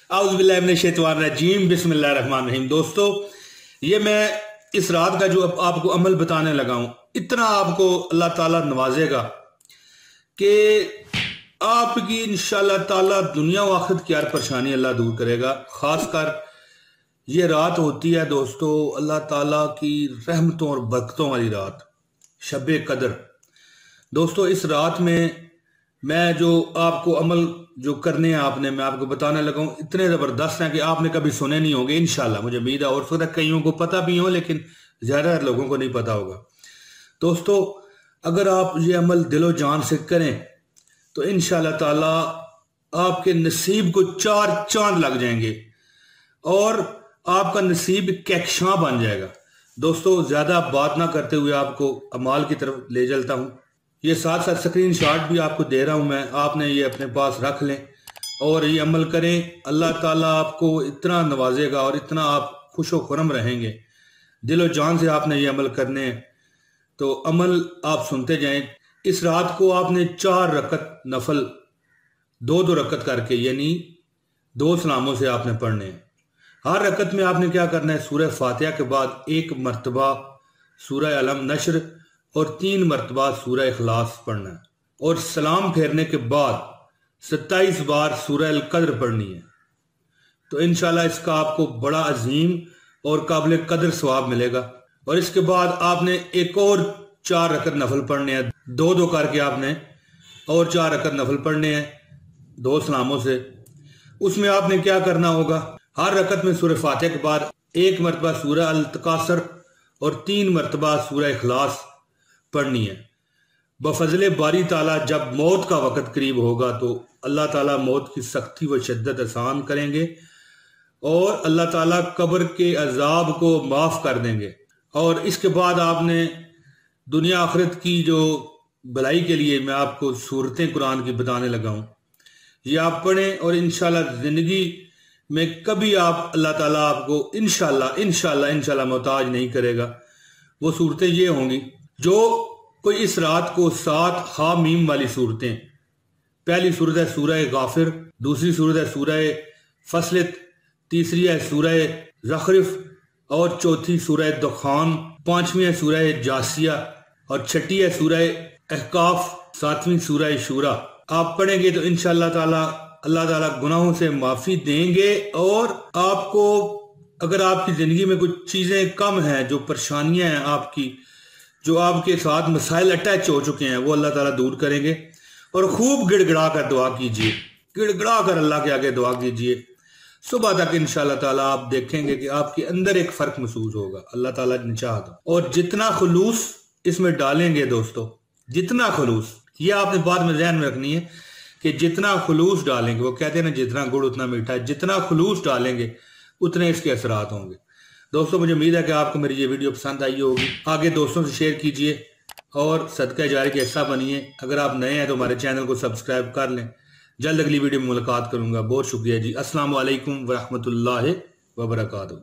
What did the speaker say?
आउज़ुबिल्लाहि मिनश्शैतानिर्रजीम बिस्मिल्लाहिर्रहमानिर्रहीम। दोस्तों, ये मैं इस रात का जो आपको अमल बताने लगा हूँ, इतना आपको अल्लाह ताला नवाजेगा कि आपकी इंशाअल्लाह ताला दुनिया व आखिरत की हर परेशानी अल्लाह दूर करेगा। खासकर ये रात होती है दोस्तों अल्लाह ताला की रहमतों और बरकतों वाली रात, शब कदर। दोस्तों, इस रात में मैं जो आपको अमल जो करने हैं आपने, मैं आपको बताने लगा हूँ, इतने ज़बरदस्त हैं कि आपने कभी सुने नहीं होंगे इंशाल्लाह। मुझे उम्मीद है और सकता है कईयों को पता भी हो, लेकिन ज़्यादातर लोगों को नहीं पता होगा। दोस्तों, अगर आप ये अमल दिलो जान से करें तो इंशाल्लाह ताला आपके नसीब को 4 चांद लग जाएंगे और आपका नसीब कहकशां बन जाएगा। दोस्तों, ज़्यादा बात ना करते हुए आपको अमाल की तरफ ले चलता हूँ। ये साथ साथ स्क्रीन शॉट भी आपको दे रहा हूँ मैं, आपने ये अपने पास रख लें और ये अमल करें। अल्लाह ताला आपको इतना नवाजेगा और इतना आप खुशो खुरम रहेंगे। दिलो जान से आपने ये अमल करने हैं, तो अमल आप सुनते जाएं। इस रात को आपने 4 रकत नफल 2-2 रकत करके, यानी 2 सलामों से आपने पढ़ने हैं। हर रकत में आपने क्या करना है, सूरह फातिहा के बाद 1 मरतबा सूरह अलम नशर और 3 मरतबा सूरह इखलास पढ़ना है और सलाम फेरने के बाद 27 बार सूरह अल कद्र पढ़नी है। तो इंशाल्लाह इसका आपको बड़ा अजीम और काबिल कदर सवाब मिलेगा। और इसके बाद आपने एक और 4 रकत नफल पढ़ने हैं, 2-2 करके आपने और 4 रकत नफल पढ़ने हैं 2 सलामों से। उसमें आपने क्या करना होगा, हर रकत में सूरह फातिहा के बाद 1 मरतबा सूरह अल तकासर और 3 मरतबा सूरह इखलास पढ़नी है। बफजले बारी ताला जब मौत का वक़्त करीब होगा तो अल्लाह ताला मौत की सख्ती व शिद्दत आसान करेंगे और अल्लाह ताला कब्र के अजाब को माफ़ कर देंगे। और इसके बाद आपने दुनिया आखिरत की जो भलाई के लिए मैं आपको सूरतें कुरान की बताने लगा हूँ, ये आप पढ़ें और इंशाल्लाह ज़िंदगी में कभी आप अल्लाह ताला आपको इंशाल्लाह मोहताज नहीं करेगा। वो सूरतें ये होंगी, जो कोई इस रात को 7 हा-मीम वाली सूरतें, पहली सूरत है सूरह गाफिर, दूसरी सूरत है सूरह फसलत, तीसरी है सूरह ज़खरिफ और चौथी सूरह दुखान, 5वीं है सूरह जासिया और 6ठी है सूरह अहकाफ, 7वीं सूरह शूरा। आप पढ़ेंगे तो इंशाअल्लाह ताला अल्लाह ताला गुनाहों से माफ़ी देंगे। और आपको अगर आपकी ज़िंदगी में कुछ चीज़ें कम हैं, जो परेशानियां हैं आपकी, जो आपके साथ मसाइल अटैच हो चुके हैं, वो अल्लाह ताला दूर करेंगे। और खूब गिड़गिड़ा कर दुआ कीजिए, गिड़गिड़ा कर अल्लाह के आगे दुआ कीजिए। सुबह तक इंशाअल्लाह ताला आप देखेंगे कि आपके अंदर एक फ़र्क महसूस होगा, अल्लाह ताला ने चाहा तो। और जितना खुलूस इसमें डालेंगे दोस्तों, जितना खुलूस, ये आपने बाद में ध्यान में रखनी है कि जितना खुलूस डालेंगे, वो कहते हैं ना जितना गुड़ उतना मीठा है, जितना खुलूस डालेंगे उतने इसके असरात होंगे। दोस्तों, मुझे उम्मीद है कि आपको मेरी ये वीडियो पसंद आई होगी। आगे दोस्तों से शेयर कीजिए और सदका जारी का हिस्सा बनिए। अगर आप नए हैं तो हमारे चैनल को सब्सक्राइब कर लें। जल्द अगली वीडियो में मुलाकात करूंगा। बहुत शुक्रिया जी। अस्सलाम वालेकुम व रहमतुल्लाहि व बरकातहू।